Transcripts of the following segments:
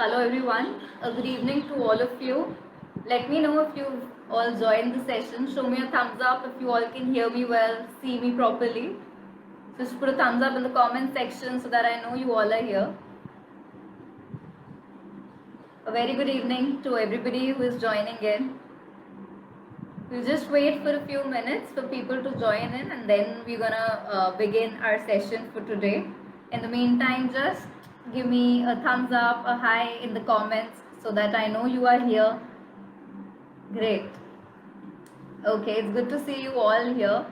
Hello everyone, good evening to all of you. Let me know if you've all joined the session. Show me a thumbs up if you all can hear me well, see me properly. Just put a thumbs up in the comment section so that I know you all are here. A very good evening to everybody who is joining in. We'll just wait for a few minutes for people to join in and then we're gonna begin our session for today. In the meantime, just give me a thumbs up, a hi in the comments so that I know you are here. Great. Okay, it's good to see you all here,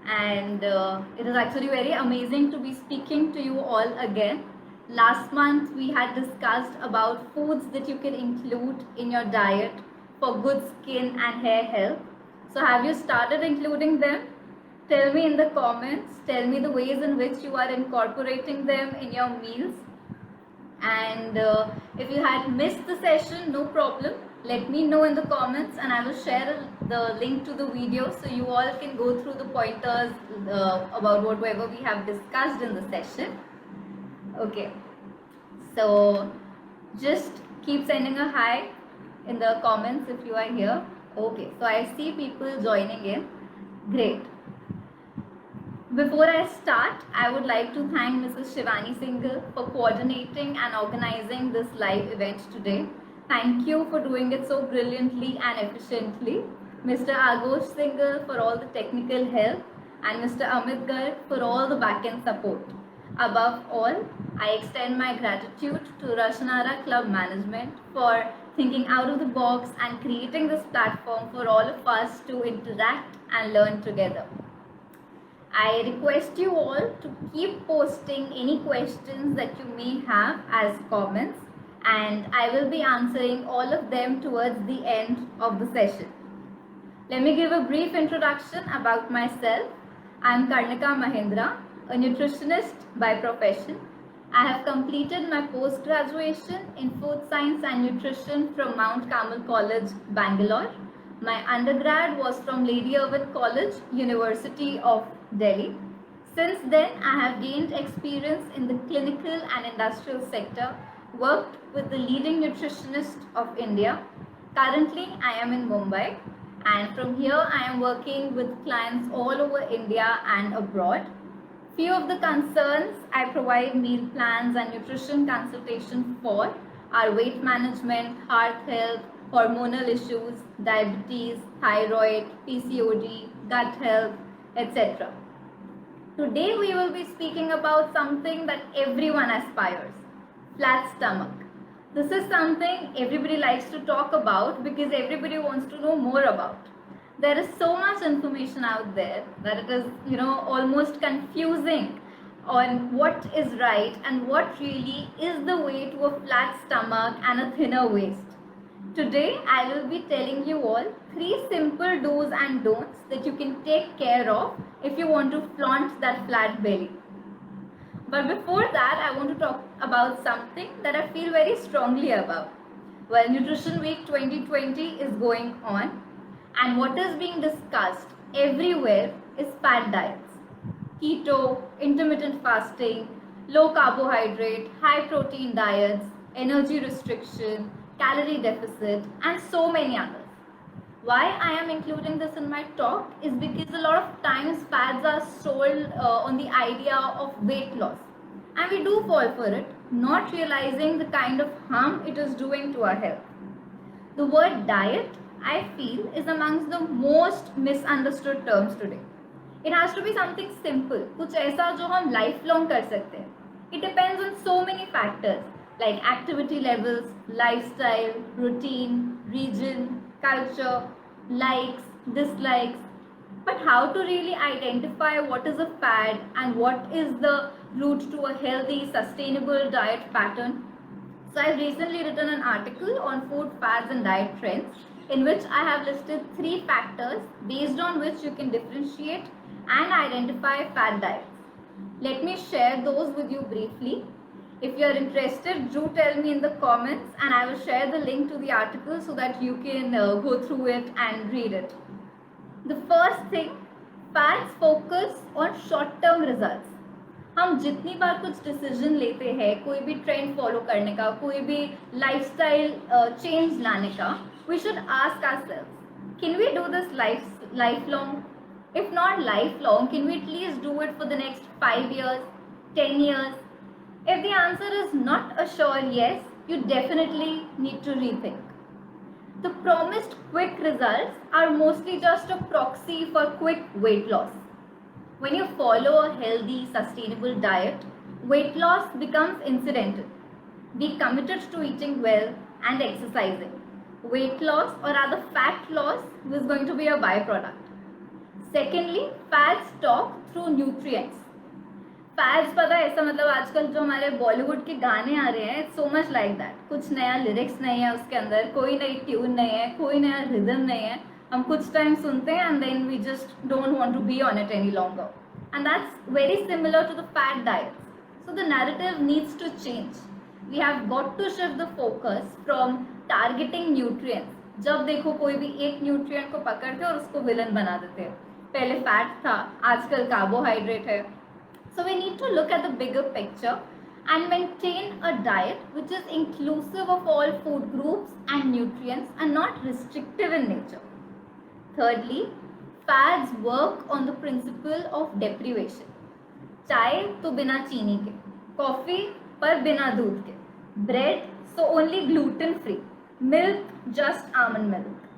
and it is actually very amazing to be speaking to you all again. Last month we had discussed about foods that you can include in your diet for good skin and hair health. So have you started including them? Tell me in the comments, tell me the ways in which you are incorporating them in your meals. And if you had missed the session, no problem, let me know in the comments and I will share the link to the video so you all can go through the pointers about whatever we have discussed in the session. Okay, so just keep sending a hi in the comments if you are here. Okay, so I see people joining in. Great. Before I start, I would like to thank Mrs. Shivani Singhal for coordinating and organizing this live event today. Thank you for doing it so brilliantly and efficiently. Mr. Agosh Singhal for all the technical help and Mr. Amit Garg for all the back-end support. Above all, I extend my gratitude to Rashanara Club Management for thinking out of the box and creating this platform for all of us to interact and learn together. I request you all to keep posting any questions that you may have as comments, and I will be answering all of them towards the end of the session. Let me give a brief introduction about myself. I am Karnika Mahindra, a nutritionist by profession. I have completed my post-graduation in food science and nutrition from Mount Carmel College, Bangalore. My undergrad was from Lady Irwin College, University of Delhi. Since then, I have gained experience in the clinical and industrial sector, worked with the leading nutritionist of India. Currently, I am in Mumbai, and from here I am working with clients all over India and abroad. Few of the concerns I provide meal plans and nutrition consultation for are weight management, heart health, hormonal issues, diabetes, thyroid, PCOD, gut health, etc. Today we will be speaking about something that everyone aspires, flat stomach. This is something everybody likes to talk about because everybody wants to know more about. There is so much information out there that it is, almost confusing on what is right and what really is the way to a flat stomach and a thinner waist. Today, I will be telling you all 3 simple do's and don'ts that you can take care of if you want to flaunt that flat belly. But before that, I want to talk about something that I feel very strongly about. Well, Nutrition Week 2020 is going on, and what is being discussed everywhere is fat diets. Keto, intermittent fasting, low carbohydrate, high protein diets, energy restriction, calorie deficit, and so many others. Why I am including this in my talk is because a lot of times fads are sold on the idea of weight loss, and we do fall for it, not realizing the kind of harm it is doing to our health. The word diet, I feel, is amongst the most misunderstood terms today. It has to be something simple, कुछ ऐसा जो हम lifelong कर सकते हैं. It depends on so many factors like activity levels, lifestyle, routine, region, culture, likes, dislikes. But how to really identify what is a fad and what is the route to a healthy, sustainable diet pattern? So I've recently written an article on food fads and diet trends in which I have listed 3 factors based on which you can differentiate and identify fad diets. Let me share those with you briefly. If you are interested, do tell me in the comments and I will share the link to the article so that you can go through it and read it. The first thing, fads focus on short-term results. हम जितनी बार कुछ decision लेते हैं, कोई भी trend follow करने का, कोई भी लाइफस्टाइल चेंज लाने का, we should ask ourselves, can we do this life long? If not life long, can we at least do it for the next 5 years, 10 years? If the answer is not a sure yes, you definitely need to rethink. The promised quick results are mostly just a proxy for quick weight loss. When you follow a healthy, sustainable diet, weight loss becomes incidental. Be committed to eating well and exercising. Weight loss, or rather fat loss, is going to be a byproduct. Secondly, fats talk through nutrients. Fats पता है, ऐसा मतलब आजकल जो हमारे बॉलीवुड के गाने आ रहे हैं, सो मच लाइक दैट. कुछ नया लिरिक्स नहीं है उसके अंदर, कोई नई ट्यून नहीं है, कोई नया रिदम नहीं है. हम कुछ टाइम सुनते हैं and then we just don't want to be on it any longer. And that's very similar to the fat diet. So the narrative needs to change. We have got to shift the focus from targeting nutrients. जब देखो कोई भी एक nutrient को पकड़ के और उसको विलन बना देते हैं. पहले फैट था, आजकल कार्बोहाइड्रेट है. So we need to look at the bigger picture and maintain a diet which is inclusive of all food groups and nutrients and not restrictive in nature. Thirdly, fads work on the principle of deprivation. चाय तो बिना चीनी के, coffee पर बिना दूध के, bread so only gluten free, milk just almond milk.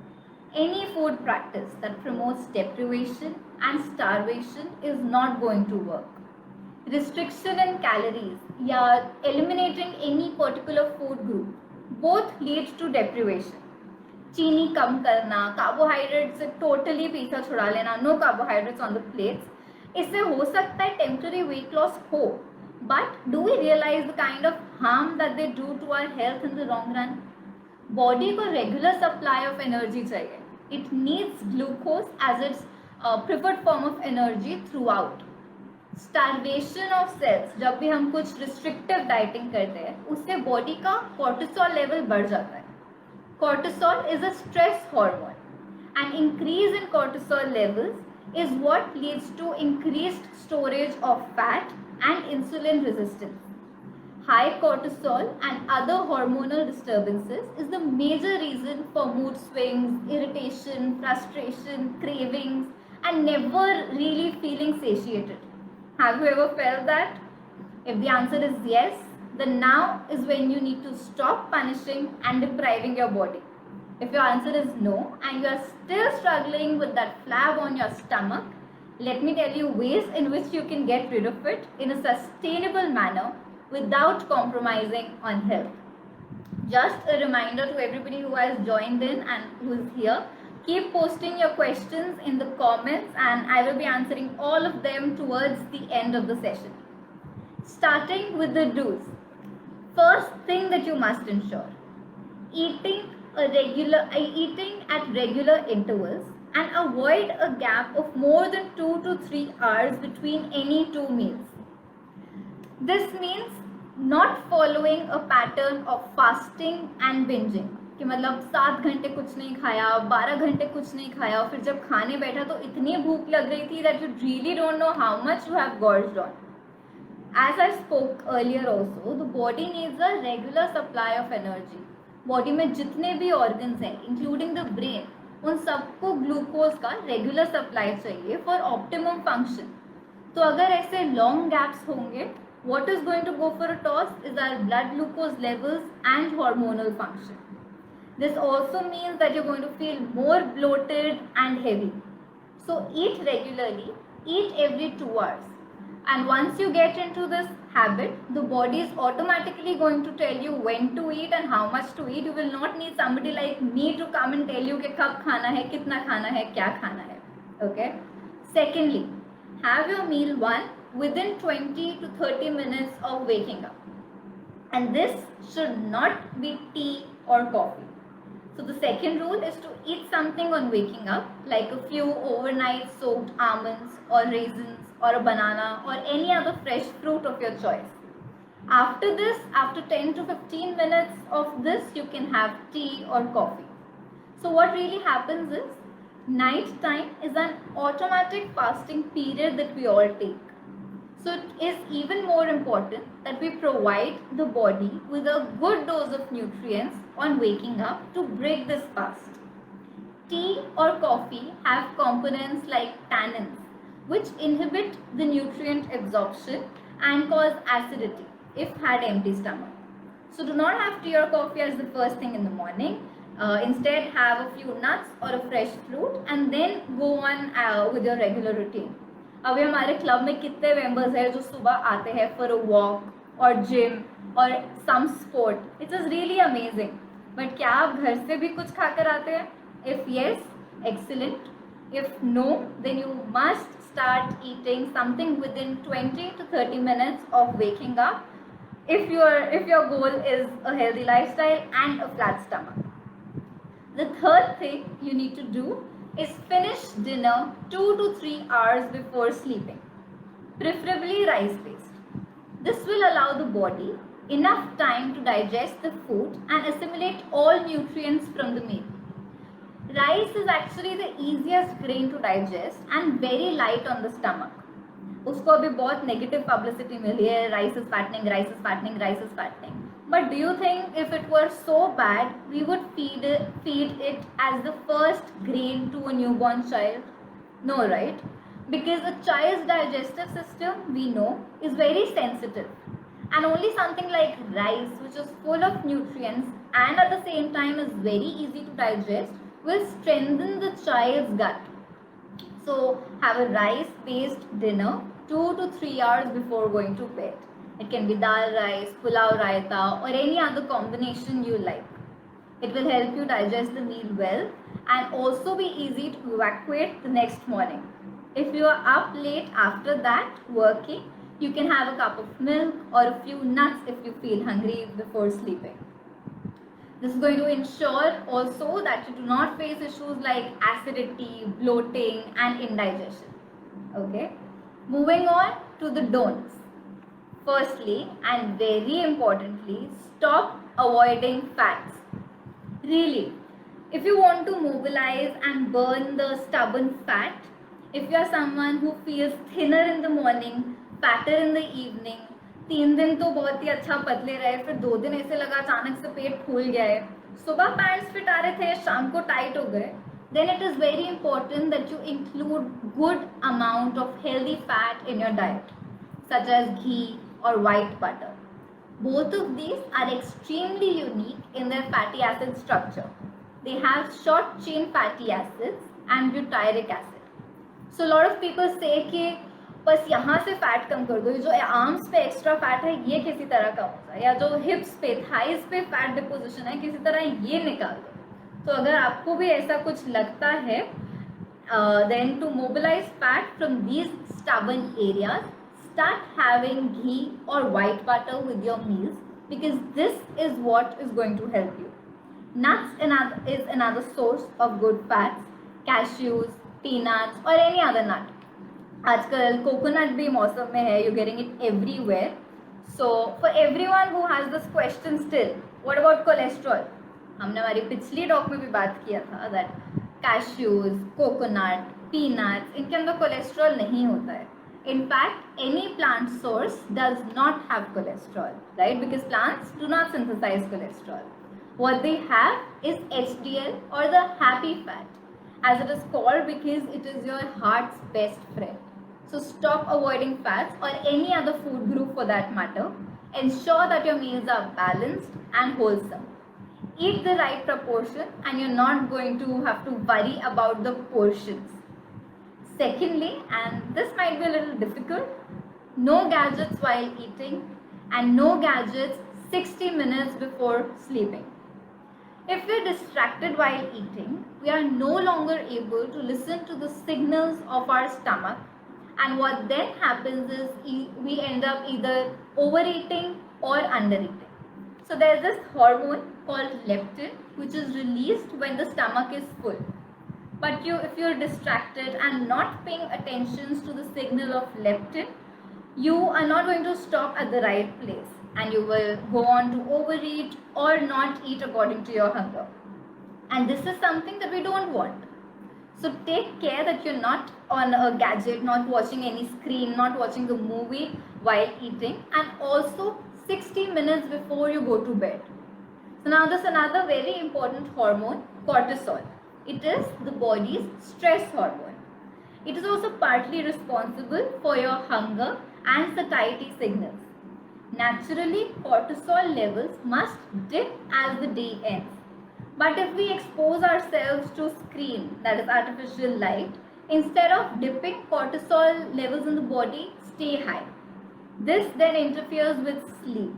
Any food practice that promotes deprivation and starvation is not going to work. Restriction in calories या eliminating any particular food group both leads to deprivation. चीनी कम करना, carbohydrate से totally पीछा छुड़ा लेना, no carbohydrates on the plates, इससे हो सकता है टेम्पररी वेट लॉस हो, but do we realize the kind of harm that they do to our health in the long run? Body को रेगुलर सप्लाई ऑफ एनर्जी चाहिए. It needs glucose as its preferred form of energy throughout. Starvation of cells, जब भी हम कुछ restrictive dieting करते हैं, उससे body का कॉर्टिसोल लेवल बढ़ जाता है. Cortisol is a stress hormone and increase in cortisol levels is what leads to increased storage of fat and insulin resistance. High cortisol and other hormonal disturbances is the major reason for mood swings, irritation, frustration, cravings, and never really feeling satiated. Have you ever felt that? If the answer is yes, then now is when you need to stop punishing and depriving your body. If your answer is no and you are still struggling with that flab on your stomach, let me tell you ways in which you can get rid of it in a sustainable manner without compromising on health. Just a reminder to everybody who has joined in and who is here, keep posting your questions in the comments and I will be answering all of them towards the end of the session. Starting with the do's. First thing that you must ensure, eating at regular intervals and avoid a gap of more than 2 to 3 hours between any two meals. This means not following a pattern of fasting and binging. कि मतलब 7 घंटे कुछ नहीं खाया, 12 घंटे कुछ नहीं खाया, फिर जब खाने बैठा तो इतनी भूख लग रही थी that you really don't know how much you have gorged on. As I spoke earlier also, the body needs a regular supply of energy. Body में जितने भी ऑर्गन्स हैं इंक्लूडिंग द ब्रेन, उन सबको ग्लूकोज का रेगुलर सप्लाई चाहिए for optimum function. तो अगर ऐसे लॉन्ग गैप्स होंगे, what is going to go for a toss is our blood glucose levels and hormonal function. This also means that you're going to feel more bloated and heavy. So eat regularly, eat every 2 hours. And once you get into this habit, the body is automatically going to tell you when to eat and how much to eat. You will not need somebody like me to come and tell you कि कब खाना है, कितना खाना है, क्या खाना है. Okay? Secondly, have your meal within 20 to 30 minutes of waking up. And this should not be tea or coffee. So the second rule is to eat something on waking up, like a few overnight soaked almonds or raisins or a banana or any other fresh fruit of your choice. After this, after 10 to 15 minutes of this, you can have tea or coffee. So what really happens is, night time is an automatic fasting period that we all take. So it is even more important that we provide the body with a good dose of nutrients on waking up to break this fast. Tea or coffee have components like tannins, which inhibit the nutrient absorption and cause acidity if had empty stomach. So do not have tea or coffee as the first thing in the morning. Instead, have a few nuts or a fresh fruit and then go on with your regular routine. अभी हमारे club में कितने members हैं जो सुबह आते हैं for a walk और जिम और some sport. It is really amazing. But क्या आप घर से भी कुछ खाकर आते हैं? If yes, excellent. If no, then you must start eating something within 20 to 30 minutes of waking up if your goal is a healthy lifestyle and a flat stomach. The third thing you need to do is finish dinner 2 to 3 hours before sleeping, preferably rice based. This will allow the body enough time to digest the food and assimilate all nutrients from the meal. Rice is actually the easiest grain to digest and very light on the stomach. उसको अभी बहुत negative publicity मिली है, rice is fattening, rice is fattening, rice is fattening. But do you think if it were so bad we would feed it as the first grain to a newborn child? No, right? Because a child's digestive system, we know, is very sensitive, and only something like rice, which is full of nutrients and at the same time is very easy to digest, will strengthen the child's gut. So have a rice based dinner 2 to 3 hours before going to bed. It can be dal rice, pulao raita, or any other combination you like. It will help you digest the meal well and also be easy to evacuate the next morning. If you are up late after that working, you can have a cup of milk or a few nuts if you feel hungry before sleeping. This is going to ensure also that you do not face issues like acidity, bloating, and indigestion. Okay? Moving on to the don'ts. Firstly, and very importantly, stop avoiding fats. Really, if you want to mobilize and burn the stubborn fat, if you are someone who feels thinner in the morning, fatter in the evening, 3 दिन तो बहुत ही अच्छा पतले रहे, फिर 2 दिन ऐसे लगा अचानक से पेट फूल गया है, सुबह पैंट्स फिट आ रहे थे, शाम को टाइट हो गए, then it is very important that you include good amount of healthy fat in your diet, such as ghee or white butter. Both of these are extremely unique in their fatty acid structure. They have short chain fatty acids and butyric acid. So a lot of people say कि बस यहाँ से fat कम कर दो, ये जो arms पे extra fat है ये किसी तरह कम हो जाए, या जो हिप्स पे थाइस पे फैट डिपोजिशन है किसी तरह ये निकाल दो. तो अगर आपको भी ऐसा कुछ लगता है, then to mobilize fat from these stubborn areas, start having ghee or white butter with your meals, because this is what is going to help you. Nuts is another source of good fats. Cashews, peanuts or any other nut. आजकल coconut भी मौसम में है, you getting it everywhere. So for everyone who has this question still, what about cholesterol? हमने हमारी पिछली talk में भी बात किया था दैट कैश्यूज, कोकोनट, पीनट्स, इनके अंदर कोलेस्ट्रॉल नहीं होता है. In fact any plant source does not have cholesterol, right? Because plants do not synthesize cholesterol. What they have is HDL or the happy fat, as it is called because it is your heart's best friend. So stop avoiding fats or any other food group for that matter. Ensure that your meals are balanced and wholesome. Eat the right proportion and you're not going to have to worry about the portions. Secondly, and this might be a little difficult, no gadgets while eating and no gadgets 60 minutes before sleeping. If we're distracted while eating, we are no longer able to listen to the signals of our stomach, and what then happens is we end up either overeating or undereating. So there's this hormone called leptin which is released when the stomach is full. But if you're distracted and not paying attention to the signal of leptin, you are not going to stop at the right place. And you will go on to overeat or not eat according to your hunger. And this is something that we don't want. So take care that you're not on a gadget, not watching any screen, not watching a movie while eating, and also 60 minutes before you go to bed. So now there's another very important hormone, cortisol. It is the body's stress hormone. It is also partly responsible for your hunger and satiety signals. Naturally, cortisol levels must dip as the day ends. But if we expose ourselves to screen, that is artificial light, instead of dipping, cortisol levels in the body stay high. This then interferes with sleep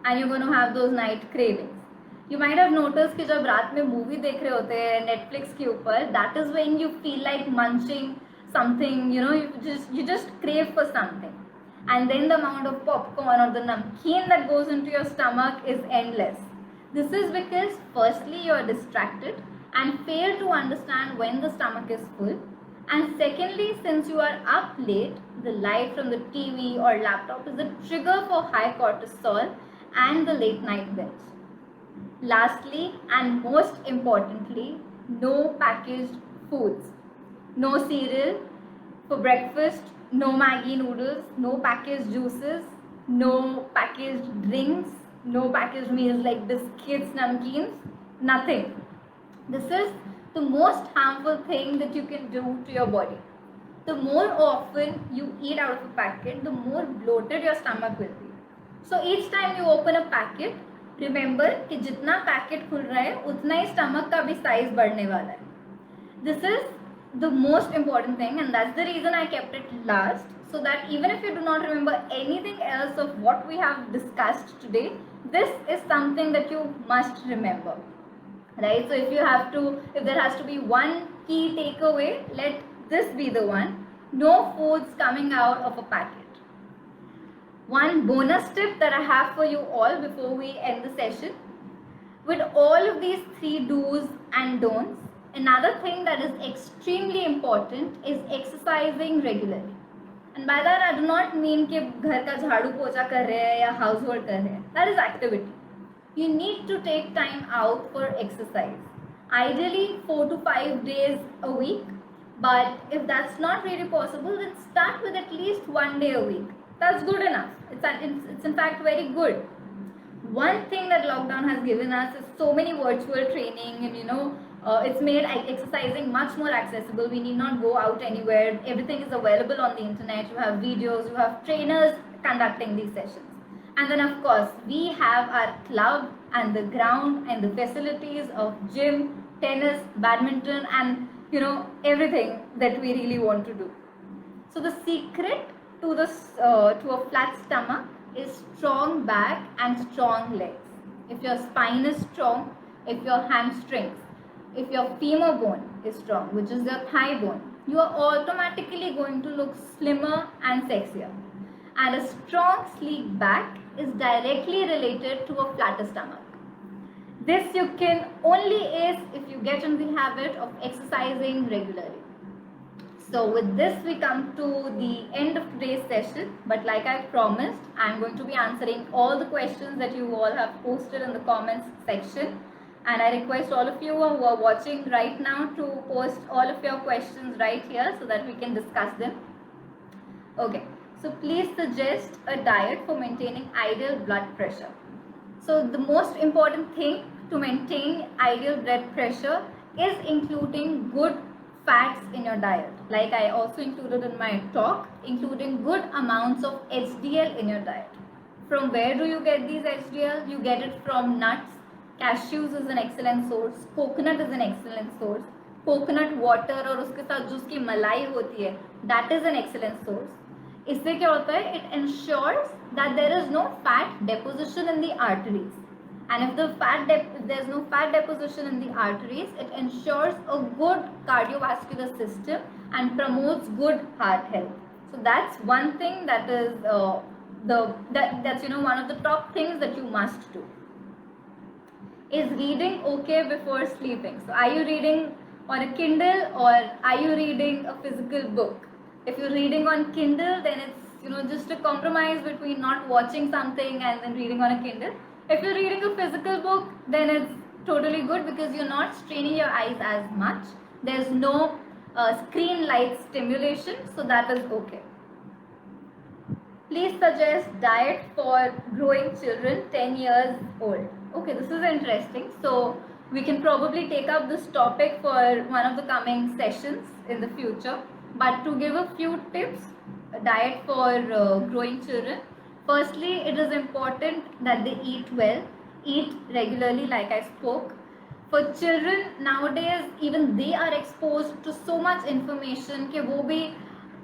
and you're going to have those night cravings. You might have noticed कि जब रात में movie देख रहे होते हैं Netflix के ऊपर, that is when you feel like munching something, you just crave for something. And then the amount of popcorn or the namkeen that goes into your stomach is endless. This is because firstly you are distracted and fail to understand when the stomach is full, and secondly, since you are up late, the light from the TV or laptop is a trigger for high cortisol and the late night binge. Lastly and most importantly, no packaged foods. No cereal for breakfast, no Maggi noodles, no packaged juices, no packaged drinks, no packaged meals like biscuits, namkeens, nothing. This is the most harmful thing that you can do to your body. The more often you eat out of a packet, the more bloated your stomach will be. So each time you open a packet, remember कि जितना packet खुल रहा है उतना ही stomach का भी size बढ़ने वाला है. This is the most important thing, and that's the reason I kept it last, so that even if you do not remember anything else of what we have discussed today, this is something that you must remember, right? So if there has to be one key takeaway, let this be the one: no foods coming out of a packet. One bonus tip that I have for you all before we end the session: with all of these 3 do's and don'ts, another thing that is extremely important is exercising regularly. And by that I do not mean कि घर का झाड़ू पोछा कर रहे हैं या household कर रहे हैं. That is activity. You need to take time out for exercise. Ideally 4 to 5 days a week. But if that's not really possible, then start with at least 1 day a week. That's good enough. It's in fact very good. One thing that lockdown has given us is so many virtual training, and it's made exercising much more accessible. We need not go out anywhere. Everything is available on the internet. You have videos, you have trainers conducting these sessions. And then of course, we have our club and the ground and the facilities of gym, tennis, badminton, and everything that we really want to do. So the secret to a flat stomach is strong back and strong legs. If your spine is strong, if your hamstrings, if your femur bone is strong, which is your thigh bone, you are automatically going to look slimmer and sexier. And a strong, sleek back is directly related to a flatter stomach. This you can only ace if you get in the habit of exercising regularly. So with this we come to the end of today's session, but like I promised, I'm going to be answering all the questions that you all have posted in the comments section, and I request all of you who are watching right now to post all of your questions right here so that we can discuss them. Okay, so please suggest a diet for maintaining ideal blood pressure. So the most important thing to maintain ideal blood pressure is including good fats in your diet. Like I also included in my talk, including good amounts of HDL in your diet. From where do you get these HDL? You get it from nuts. Cashews is an excellent source. Coconut is an excellent source. Coconut water और उसके साथ जो उसकी मलाई होती है, that is an excellent source. इससे क्या होता है? It ensures that there is no fat deposition in the arteries. And if there's no fat deposition in the arteries, it ensures a good cardiovascular system and promotes good heart health. So that's one thing that is that's one of the top things that you must do. Is reading okay before sleeping? So are you reading on a Kindle or are you reading a physical book? If you're reading on Kindle, then it's just a compromise between not watching something and then reading on a Kindle. If you're reading a physical book, then it's totally good because you're not straining your eyes as much. There's no screen light stimulation, so that is okay. Please suggest diet for growing children 10 years old. Okay, this is interesting. So we can probably take up this topic for one of the coming sessions in the future. But to give a few tips, diet for growing children. Firstly, it is important that they eat well, eat regularly, like I spoke. For children nowadays, even they are exposed to so much information कि वो भी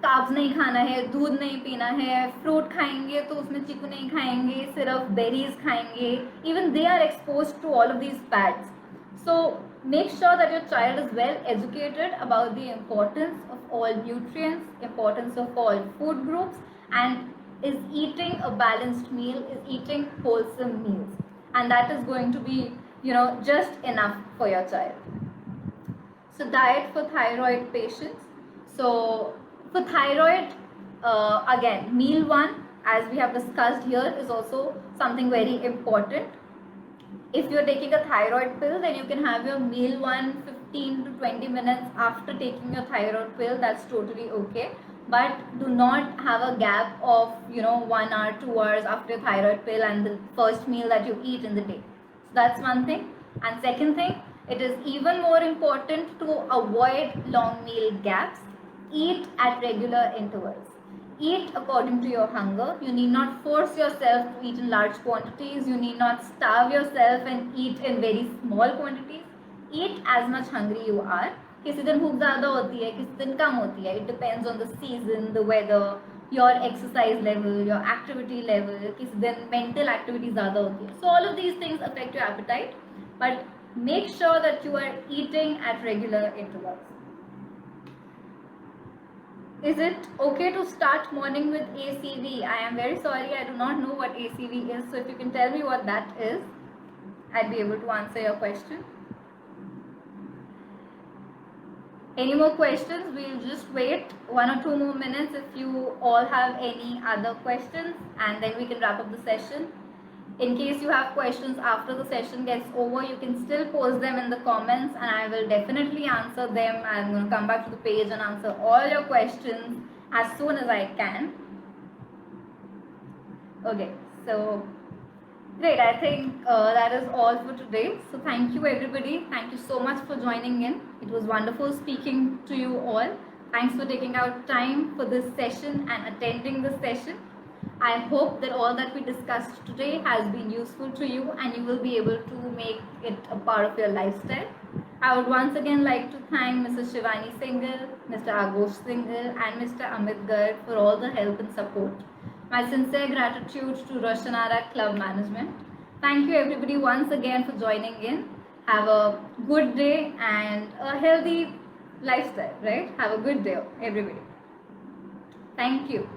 carbs नहीं खाना है, दूध नहीं पीना है, फ्रूट खाएंगे तो उसमें चीकू नहीं खाएंगे, सिर्फ बेरीज खाएंगे. Even they are exposed to all of these fats. So make sure that your child is well educated about the importance of all nutrients, importance of all food groups, and is eating a balanced meal, is eating wholesome meals, and that is going to be, just enough for your child. So diet for thyroid patients. So for thyroid, again, meal 1, as we have discussed here, is also something very important. If you're taking a thyroid pill, then you can have your meal 1 15 to 20 minutes after taking your thyroid pill. That's totally okay. But do not have a gap of 1 hour, 2 hours after your thyroid pill and the first meal that you eat in the day. So that's one thing. And second thing, it is even more important to avoid long meal gaps. Eat at regular intervals. Eat according to your hunger. You need not force yourself to eat in large quantities. You need not starve yourself and eat in very small quantities. Eat as much hungry you are. किसी दिन भूख ज़्यादा होती है, किसी दिन कम होती है. It depends on the season, the weather, your exercise level, your activity level. किसी दिन mental activity ज़्यादा होती है. So all of these things affect your appetite. But make sure that you are eating at regular intervals. Is it okay to start morning with ACV? I am very sorry, I do not know what ACV is. So if you can tell me what that is, I'd be able to answer your question. Any more questions? We'll just wait 1 or 2 more minutes if you all have any other questions, and then we can wrap up the session. In case you have questions after the session gets over, you can still post them in the comments and I will definitely answer them. I'm going to come back to the page and answer all your questions as soon as I can. Okay, so great. I think that is all for today. So thank you everybody. Thank you so much for joining in. It was wonderful speaking to you all. Thanks for taking out time for this session and attending this session. I hope that all that we discussed today has been useful to you and you will be able to make it a part of your lifestyle. I would once again like to thank Mrs. Shivani Singhal, Mr. Aghosh Singhal and Mr. Amit Garg for all the help and support. My sincere gratitude to Roshanara Club Management. Thank you everybody once again for joining in. Have a good day and a healthy lifestyle, right? Have a good day everybody. Thank you.